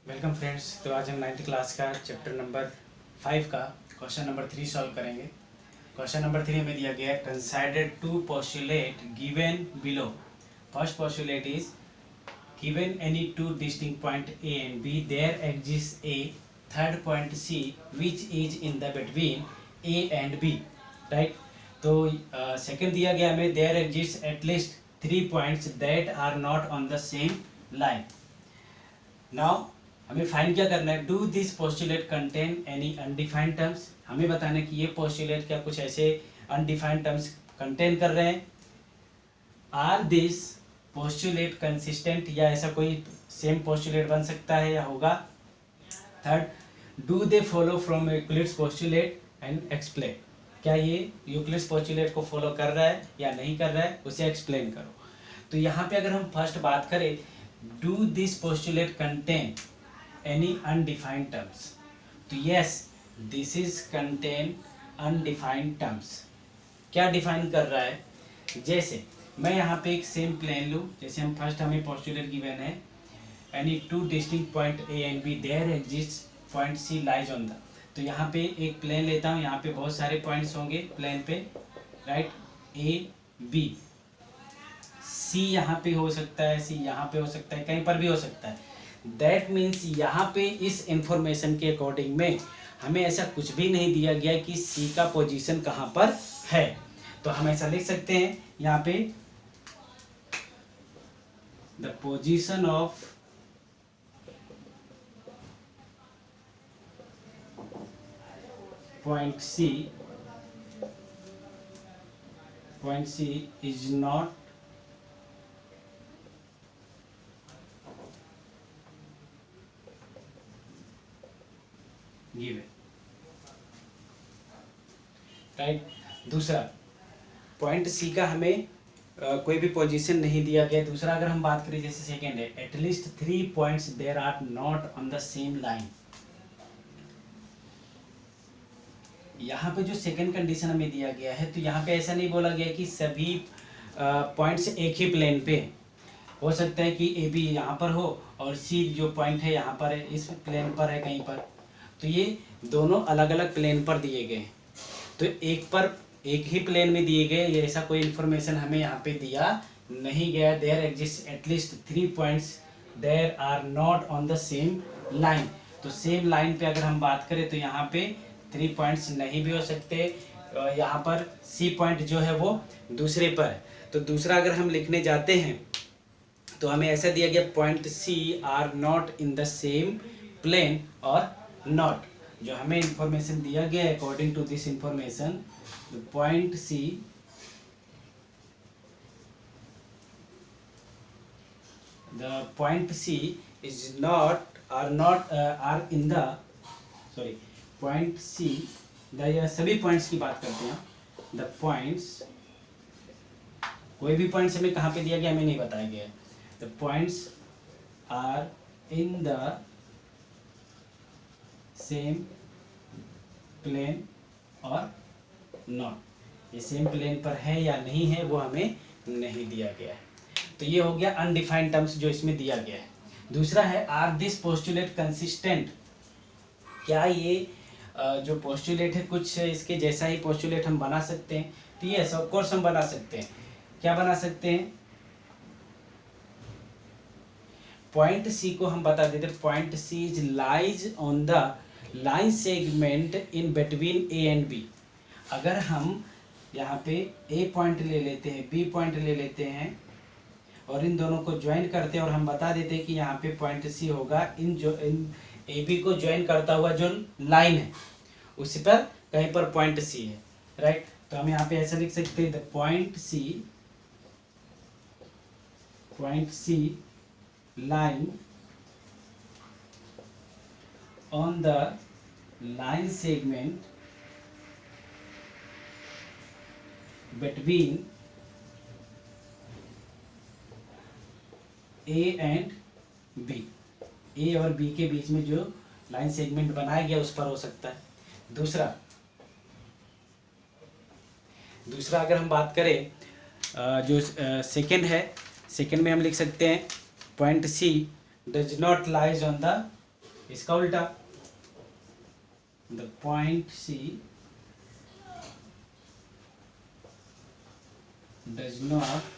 Welcome friends. तो आज हम 9th क्लास का चैप्टर नंबर 5 का क्वेश्चन नंबर 3 सॉल्व करेंगे। क्वेश्चन नंबर 3 में दिया गया है consider two postulate given below. First postulate is given any two distinct point A and B there exist a third point C which is in the between A and B. Right. तो second दिया गया हमें there exist at least 3 points that are not on the same line. Now हमें find क्या करना है, do this postulate contain any undefined terms. हमें बताना है कि ये पोस्टुलेट क्या कुछ ऐसे अनडिफाइंड टर्म्स कंटेन कर रहे हैं। आर दिस पोस्टुलेट कंसिस्टेंट, या ऐसा कोई सेम पोस्टुलेट बन सकता है या होगा। Third, do they follow from Euclid's postulate and explain. क्या ये यूक्लिड्स पोस्टुलेट को फॉलो कर रहा है या नहीं कर रहा है, उसे एक्सप्लेन करो। तो यहाँ पे अगर हम फर्स्ट बात करें, do this postulate contain any undefined terms, तो yes this is contain undefined terms। क्या डिफाइन कर रहा है, जैसे मैं यहाँ पे एक सेम प्लेन लूँ, जैसे हम फर्स्ट हमें पोस्टुलेट गिवन है any two distinct point A and B there exist point C lies on the. तो यहाँ पे एक प्लेन लेता हूँ, यहाँ पे बहुत सारे पॉइंट्स होंगे प्लेन पे, राइट। ए बी, सी यहाँ पे हो सकता है, सी यहाँ पे हो सकता है, कहीं पर भी हो सकता है। दैट मीन्स यहाँ पे इस इंफॉर्मेशन के अकॉर्डिंग में हमें ऐसा कुछ भी नहीं दिया गया कि सी का पोजीशन कहाँ पर है। तो हम ऐसा लिख सकते हैं यहाँ पे, the position of point C is not given, right. दूसरा, पॉइंट सी का हमें कोई भी पोजीशन नहीं दिया गया। दूसरा अगर हम बात करें, जैसे सेकेंड है at least 3 points there are not on the same line. यहाँ पे जो सेकेंड कंडीशन हमें दिया गया है, तो यहाँ पे ऐसा नहीं बोला गया कि सभी पॉइंट्स एक ही प्लेन पे। हो सकता है कि ए बी यहाँ पर हो और सी जो पॉइंट है यहाँ पर है, इस प्लेन पर है कहीं पर। तो ये दोनों अलग अलग प्लेन पर दिए गए, तो एक ही प्लेन में दिए गए, ये ऐसा कोई इन्फॉर्मेशन हमें यहाँ पे दिया नहीं गया। There exist at least 3 points there are not on the same line. तो सेम लाइन पे अगर हम बात करें तो यहाँ पे 3 पॉइंट्स नहीं भी हो सकते, यहाँ पर सी पॉइंट जो है वो दूसरे पर है। तो दूसरा अगर हम लिखने जाते हैं तो हमें ऐसा दिया गया, point C are not in the same plane और नॉट। जो हमें इंफॉर्मेशन दिया गया है, according to this information, the point C is not are in the sorry point C the, सभी पॉइंट्स की बात करते हैं। द पॉइंट्स, कोई भी पॉइंट्स हमें कहाँ पे दिया गया हमें नहीं बताया गया है। The points are in the same plane और नॉट। ये सेम प्लेन पर है या नहीं है वो हमें नहीं दिया गया है। तो ये हो गया अनडिफाइंड टर्म्स जो इसमें दिया गया है। दूसरा है, आर दिस पोस्टुलेट कंसिस्टेंट। क्या ये जो पोस्टुलेट है कुछ इसके जैसा ही पोस्टुलेट हम बना सकते हैं? तो यस ऑफ कोर्स हम बना सकते हैं। क्या बना सकते हैं? पॉइंट सी को हम बता देते, point C is lies on the line segment in between A and B. अगर हम यहाँ पे ए पॉइंट ले लेते हैं, बी पॉइंट ले लेते हैं और इन दोनों को ज्वाइन करते हैं और हम बता देते हैं कि यहाँ पे पॉइंट सी होगा इन ए बी को ज्वाइन करता हुआ जो लाइन है उसी पर कहीं पर पॉइंट सी है, राइट। तो हम यहाँ पे ऐसा लिख सकते हैं, the point C line on the line segment between A and B। A और B के बीच में जो लाइन सेगमेंट बनाया गया उस पर हो सकता है। दूसरा अगर हम बात करें जो सेकंड है, सेकंड में हम लिख सकते हैं point C does not lies on the इसका उल्टा, the point C does not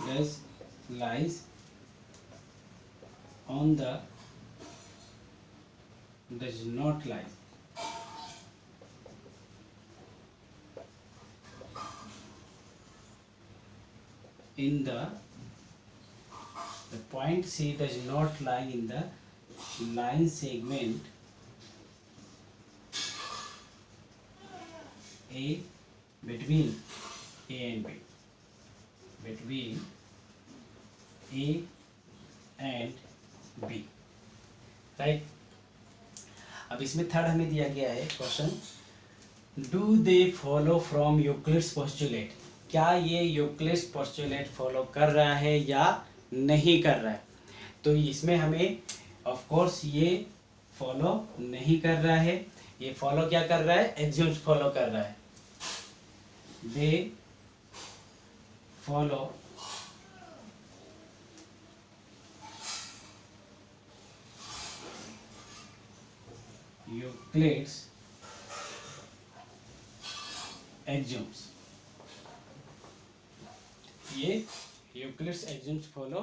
does lies on the does not lie in the point C does not lie in the line segment A between A and B, between A and B, right. अब इसमें third हमें दिया गया है question, do they follow from Euclid's postulate, क्या ये Euclid's postulate follow कर रहा है या नहीं कर रहा है। तो इसमें हमें ऑफ कोर्स ये फॉलो नहीं कर रहा है, ये फॉलो क्या कर रहा है, एक्सियोम्स फॉलो कर रहा है। दे फॉलो यूक्लिड्स एक्सियोम्स, ये यूक्लिड्स एक्सियोम्स फॉलो